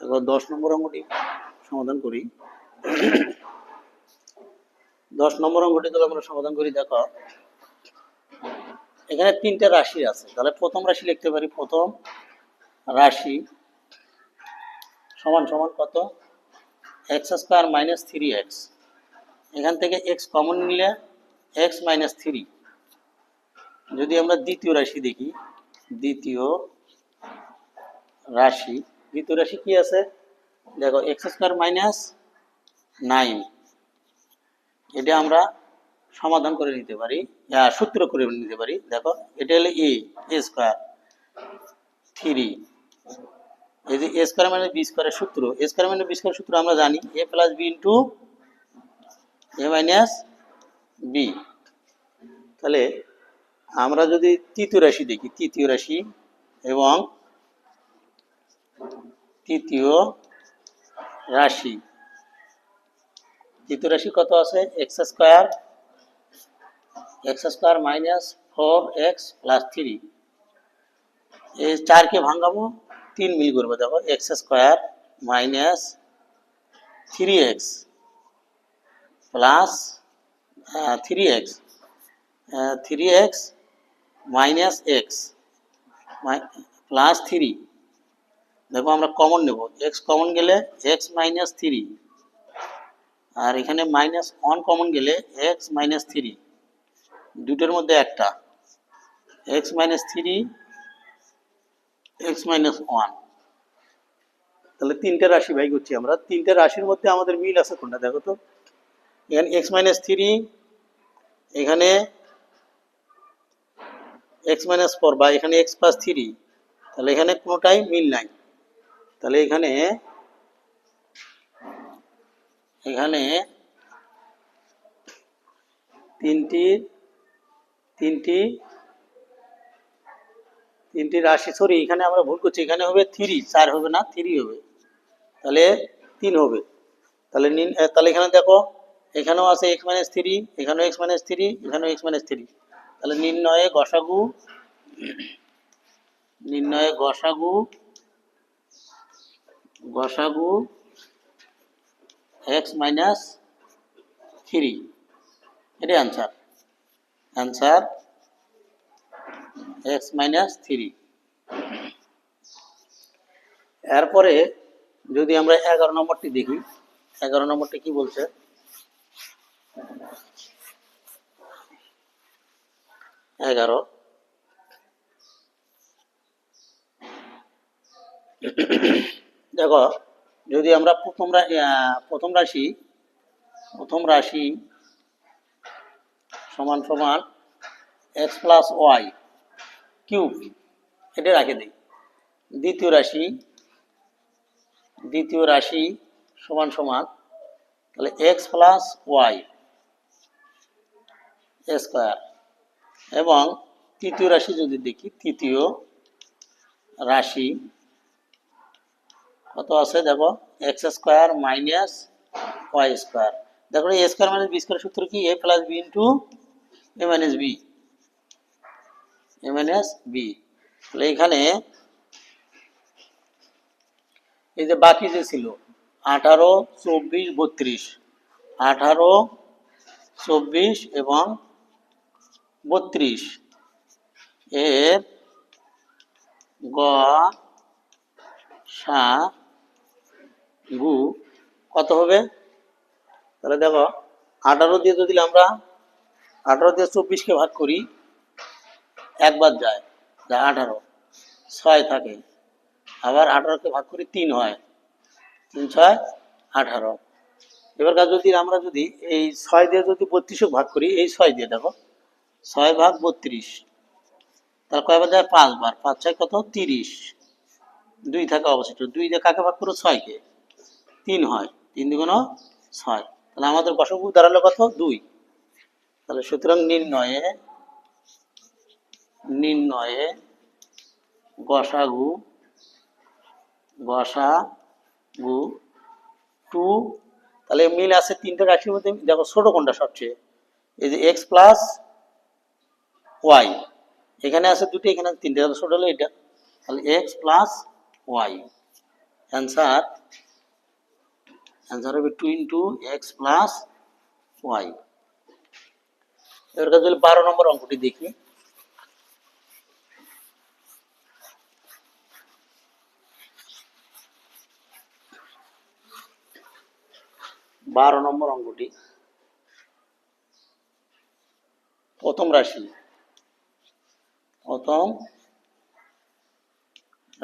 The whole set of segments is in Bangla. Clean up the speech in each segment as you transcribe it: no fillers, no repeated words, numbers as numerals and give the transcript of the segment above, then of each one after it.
দেখো 10 নম্বর অঙ্কটি সমাধান করি। 10 নম্বর অঙ্কটি যদি আমরা সমাধান করি, দেখো এখানে তিনটা রাশি আছে। তাহলে প্রথম রাশি লিখতে পারি, প্রথম রাশি সমান সমান কত, এক্স স্কোয়ার মাইনাস 3x। এখান থেকে এক্স কমন নিলে এক্স মাইনাস 3। যদি আমরা দ্বিতীয় রাশি দেখি, দ্বিতীয় রাশি কি আছে, দেখো এক্স স্কোয়ার মাইনাস 9। এটা আমরা সমাধান করে নিতে পারি, সূত্র করে নিতে পারি। দেখো এটা হলো এ স্কোয়ার 3, এই যে এ স্কোয়ার মানে বি স্কোয়ারের সূত্র, এ স্কোয়ার মানে বি স্কোয়ারের সূত্র আমরা জানি, এ plus B into A minus B. তাহলে আমরা যদি তৃতীয় রাশি দেখি, তৃতীয় রাশি এবং তৃতীয় রাশি কত আছে, x square minus 4x plus 3। এই 4কে ভাঙাবো, 3 মিল করবো। দেখো X square minus 3x plus 3x minus x plus 3। দেখো আমরা কমন নেব, এক্স কমন গেলে এক্স মাইনাস 3, আর এখানে -1 কমন গেলে এক্স মাইনাস 3। দুটোর মধ্যে একটা, এক্স মাইনাস 3 এক্স মাইনাস 1। তাহলে তিনটে রাশি ভাই করছি আমরা, তিনটে রাশির মধ্যে আমাদের মিল আছে কোনটা দেখো তো। এখানে এক্স মাইনাস 3, এখানে এক্স মাইনাস 4 বা এখানে এক্স প্লাস 3। তাহলে এখানে কোনোটাই মিল নাই। তাহলে এখানে তিনটি রাশি, সরি এখানে আমরা ভুল করছি, এখানে হবে 3, 4 হবে না, 3 হবে। তাহলে 3 হবে। তাহলে এখানে দেখো, এখানেও আছে এক্স মাইনাস 3, এখানেও এক্স মাইনাস 3, এখানেও এক্স মাইনাস 3। তাহলে নির্ণয়ে গসাগু এক্স মাইনাস 3, এটাই অ্যান্সার এক্স মাইনাস 3। এরপরে যদি আমরা 11 নম্বরটি দেখি, 11 নম্বরটি কি বলছে, দেখো যদি আমরা প্রথম রাশি সমান সমান এক্স প্লাস ওয়াই কিউব, এটা রাখে দিই। দ্বিতীয় রাশি সমান সমান তাহলে এক্স প্লাস ওয়াই স্কোয়ার। এবং তৃতীয় রাশি যদি দেখি, তৃতীয় রাশি কত আছে, দেখো X square minus Y square. দেখো এ স্কোয়ার মাইনাস বি স্কোয়ার সূত্র কি, A plus B into A minus B. তাহলে এখানে এই যে বাকি যে ছিল 18, 24, 32, 18, 24 এবং 32 এর গসাগু কত হবে। তাহলে দেখো 18 দিয়ে যদি আমরা 18 দিয়ে 24কে ভাগ করি, একবার যায় 18, 6 থাকে। আবার 18কে ভাগ করি 3 হয়, 3 6 18। এবার যদি আমরা এই 6 দিয়ে যদি 32 ভাগ করি, এই 6 দিয়ে দেখো 6 ভাগ 32, তাহলে কয়বার যায়, 5 বার। 5 6 কত, 30, 2 থাকে অবশিষ্ট। 2 দিয়ে কাকে ভাগ করো, 6কে, 3 হয়, 3 দুগুণ 6। তাহলে আমাদের গসাগু দাঁড়ালো কত, 2। তাহলে সুতরাং নির্ণয়ে গসাগু 2। তাহলে মিল আছে তিনটে রাশির মধ্যে। দেখো ছোট কোনটা সবচেয়ে, এই যে এক্স প্লাস ওয়াই, এখানে আছে দুটো, এখানে আছে তিনটে, ছোট হলো এটা। তাহলে এক্স প্লাস ওয়াই অ্যান্সার হবে 2 ইন্টু এক্স প্লাস ওয়াই। এবার কাছে 12 নম্বর অঙ্কটি দেখি। বারো নম্বর অঙ্কটি প্রথম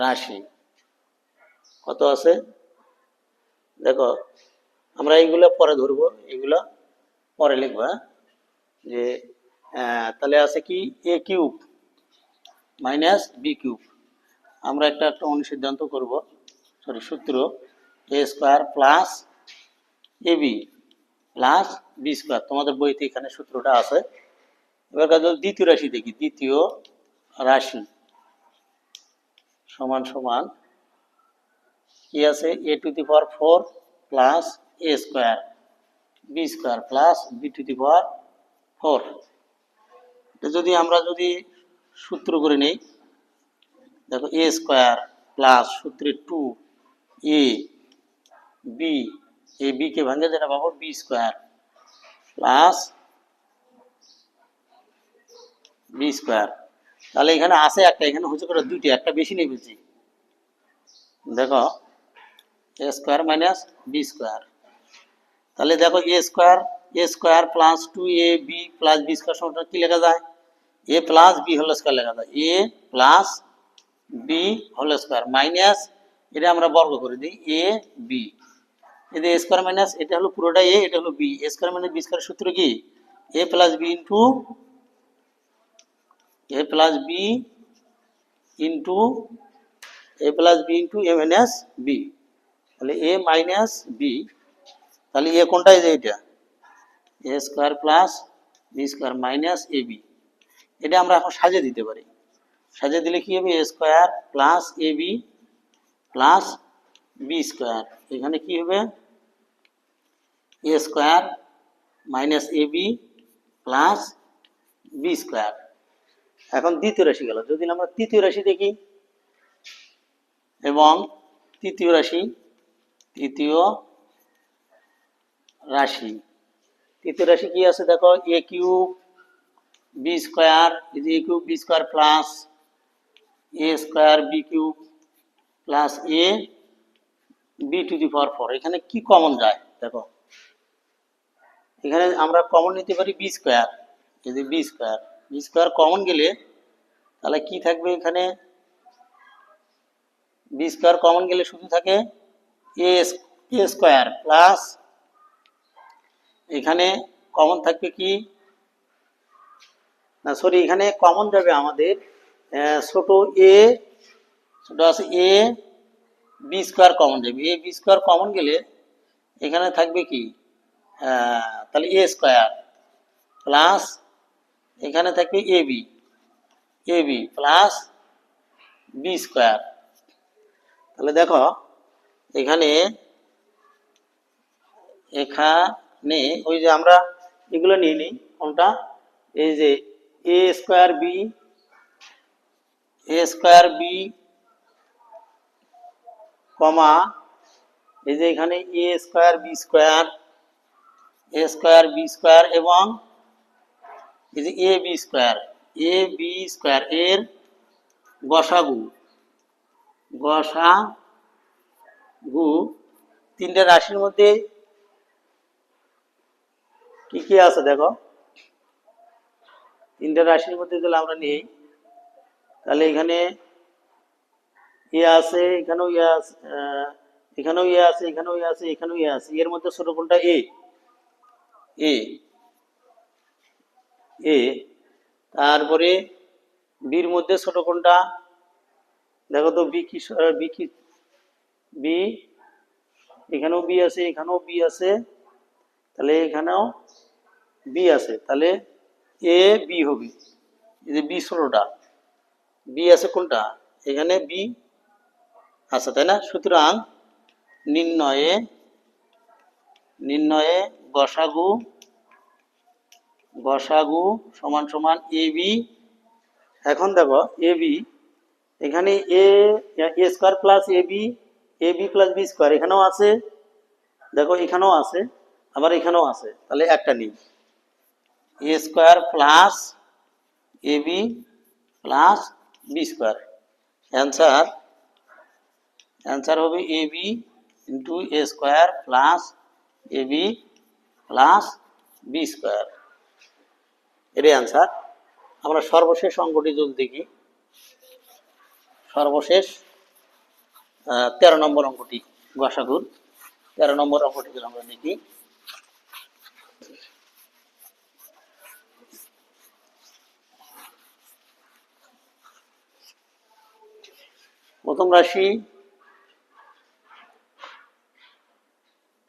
রাশি কত আছে দেখো, আমরা এইগুলো পরে ধরবো, এগুলো পরে লিখবো। যে তাহলে আছে কি এ কিউব মাইনাস বি কিউব। আমরা একটা অনুসিদ্ধান্ত করব, সূত্র এ square plus a b plus B square. তোমাদের বইতে এখানে সূত্রটা আছে। এবার কাজ দ্বিতীয় রাশি দেখি। দ্বিতীয় রাশি সমান সমান কি আছে, a to the power 4 plus a square b square plus b to the power 4। যদি আমরা সূত্র করে নেই, দেখো এ স্কোয়ার প্লাস সূত্রে 2 এ বি, এ বি কে ভাঙে যেটা পাবো B square plus B square. তাহলে এখানে আছে একটা, এখানে হচ্ছে করে দুইটি, একটা বেশি নেই বেশি। দেখো এ স্কোয়ার মাইনাস বি স্কোয়ার। তাহলে দেখো এ square plus 2 a b plus B square সমান কি লেখা যায়, a plus b whole square লেখা যায়, a plus b whole square minus এটা আমরা বর্গ করে দিই এ বি। এটা এ স্কোয়ার মাইনাস এটা হলো পুরোটা এ, এটা হলো বি। এ স্কোয়ার মাইনাস বি স্কোয়ার সূত্র কি A plus B into A plus B into A plus B into A minus B. তাহলে এ মাইনাস বি, তাহলে এ কোনটা, এই যে এটা a square plus B square minus a b. এটা আমরা এখন সাজিয়ে দিতে পারি। সাজিয়ে দিলে কি হবে, এ square plus a b plus B square. এখানে কি হবে এ square minus a b plus B square. এখন দ্বিতীয় রাশি গেল। যদি আমরা তৃতীয় রাশি দেখি, এবং তৃতীয় রাশি কি আছে দেখো, a cube b square is a cube b square plus a square b cube plus a b to the power 4। এখানে কি কমন যায় দেখো, এখানে আমরা কমন নিতে পারি বি স্কোয়ার। যদি বি স্কোয়ার কমন গেলে তাহলে কি থাকবে, এখানে বি স্কোয়ার কমন গেলে শুধু থাকে এ স্কোয়ার প্লাস এখানে কমন থাকবে কি না, সরি, এখানে কমন যাবে আমাদের ছোট আছে এ বি স্কোয়ার কমন যাবে। এ বি স্কোয়ার কমন গেলে এখানে থাকবে কি, তাহলে এ স্কোয়ার প্লাস এখানে থাকবে এ বি প্লাস বি স্কোয়ার। তাহলে দেখো এখানে ওই যে আমরা এগুলো নিয়ে নিই কোনটা, এই যে এ স্কোয়ার বি কমা এই যে এখানে এ স্কোয়ার বি স্কোয়ার এবং এই যে এ বি স্কোয়ার এর গসাগু তিনটা রাশির মধ্যে কি কি আছে দেখো। তিনটা রাশির মধ্যে যদি আমরা নিই, তাহলে এখানে এ আছে, এখানেও এ আছে, এখানেও এ আছে, এখানেও এ আছে, এখানেও এ আছে। এর মধ্যে ছোট কোনটা, এ। তারপরে বির মধ্যে ছোট কোনটা দেখো তো, বি বি, এখানেও বি আছে, এখানেও বি আছে, তাহলে এখানেও বি আছে, তাহলে এ বি হবে। এই যে বি ছোটটা, বি আছে কোনটা, এখানে বি আছে, তাই না? সুতরাং নির্ণয়ে গসাগু সমান সমান এ বি। এখন দেখো এ বি, এখানে এ square plus a B A b plus B square এখানেও আছে, দেখো এখানেও আছে, আবার এখানেও আছে, তাহলে একটা নিই, a square plus a b plus B square. Answer হবে a b into a square plus a b plus B square, এটাই অ্যান্সার। আমরা সর্বশেষ অঙ্কটি যদি দেখি, সর্বশেষ 13 নম্বর অঙ্কটি, গসাগুর 13 নম্বর অঙ্কটি যদি আমরা দেখি, প্রথম রাশি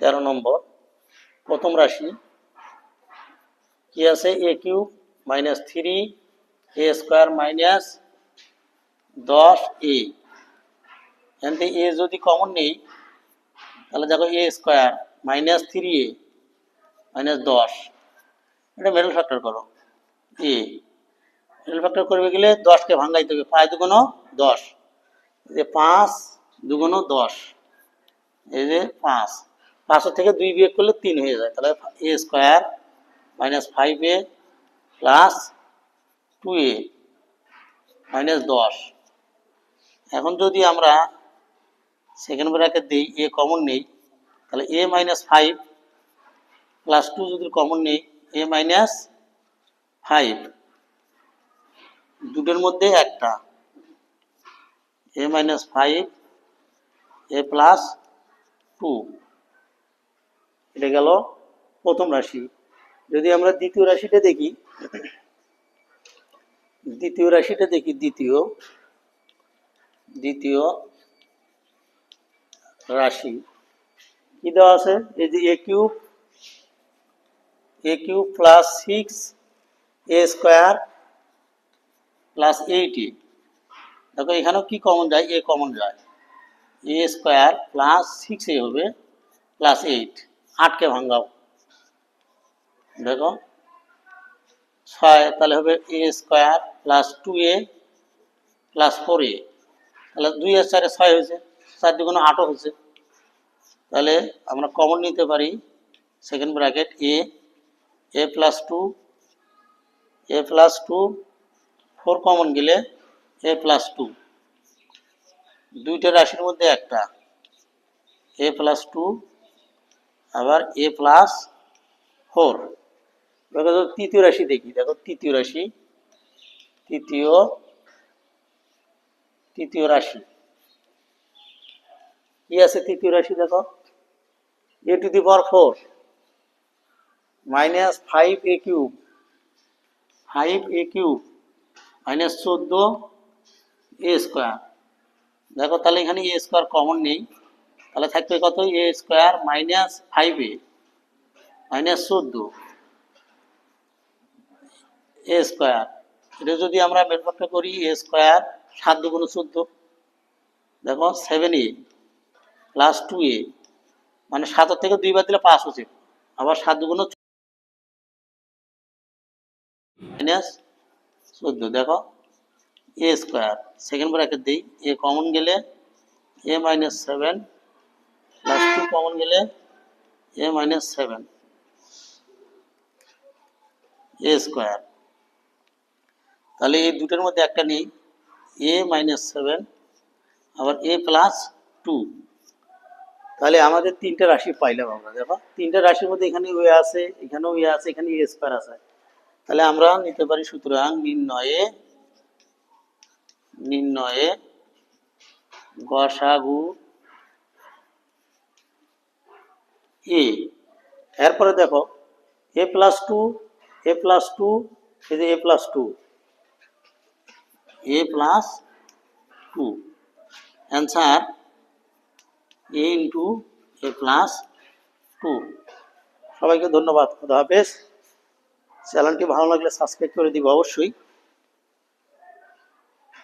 13 নম্বর, প্রথম রাশি কি আছে, এ কিউব মাইনাস 3 এ স্কোয়ার মাইনাস 10 এ, এখান থেকে এ যদি কমন নেই তাহলে দেখো এ স্কোয়ার মাইনাস 3 এ মাইনাস 10, এটা মিডল ফ্যাক্টর করো, এ মিডল ফ্যাক্টর করবে গেলে 10কে ভাঙাইতে হবে, 5 দুগুণ 10, এই যে 5 দুগুণ 10, এই যে 5 থেকে 2 বিয়োগ করলে 3 হয়ে যায়, তাহলে a square minus 5a plus 2a minus 10। এখন যদি আমরা সেকেন্ড ব্র্যাকেট দিই, এ কমন নেই, তাহলে এ মাইনাস 5 প্লাস 2 যদি কমন নেই, এ মাইনাস 5, দুটোর মধ্যে একটা, এ মাইনাস 5 এ প্লাস 2, এটা গেল প্রথম রাশি। যদি আমরা দ্বিতীয় রাশিটা দেখি, দ্বিতীয় রাশি কি দেওয়া আছে, এই যে এ কিউব প্লাস 6 এ স্কোয়ার প্লাস 8a, দেখো এখানেও কি কমন যায়, এ কমন যায়, এ স্কোয়ার প্লাস 6a হবে প্লাস 8, 8কে ভাঙাও, দেখো 6, তাহলে হবে এ square plus 2a plus 4a, তাহলে 2 আর 4 6 হয়েছে, 4 দুগুণ 8 হয়েছে, তাহলে আমরা কমন নিতে পারি সেকেন্ড ব্র্যাকেট এ প্লাস 2 4 কমন গেলে এ প্লাস 2, দুইটা রাশির মধ্যে একটা, এ প্লাস 2 আবার এ প্লাস 4। দেখো তৃতীয় রাশি দেখি, দেখো তৃতীয় রাশি কি আছে, তৃতীয় রাশি দেখো a to the power 4 minus 5a cube minus 14 a square, দেখো তাহলে এখানে এ স্কোয়ার কমন নেই, তাহলে থাকবে কত, এ square minus 5a minus 14 a square, এটা যদি আমরা বের করি, এ স্কোয়ার 7 দুগুণ 14, দেখো 7a প্লাস 2a, মানে 7 থেকে 2 বাদ দিলে 5 হচ্ছে, আবার 7 দুগুণ মাইনাস 14, দেখো এ স্কোয়ার সেকেন্ড ব্র্যাকেট দিই, এ কমন গেলে এ মাইনাস 7 প্লাস 2 কমন গেলে এ মাইনাস 7 এ স্কোয়ার, তাহলে এই দুটোর মধ্যে একটা নেই, এ মাইনাস 7 আবার এ প্লাস 2, তাহলে আমাদের তিনটা রাশি পাইলাম আমরা, দেখো তিনটা রাশির মধ্যে এখানে ওয়ে আছে, এখানেও ওয়ে আছে, এখানে এ স্কোয়ার আছে, তাহলে আমরা নিতে পারি সুতরাং নির্ণয়ে গসাগু এ। এরপরে দেখো এ প্লাস 2 এই যে এ প্লাস 2 অ্যান্সার এ ইন্টু এ প্লাস 2। সবাইকে ধন্যবাদ, খুদা হাফেজ। চ্যানেলটি ভালো লাগলে সাবস্ক্রাইব করে দিব অবশ্যই।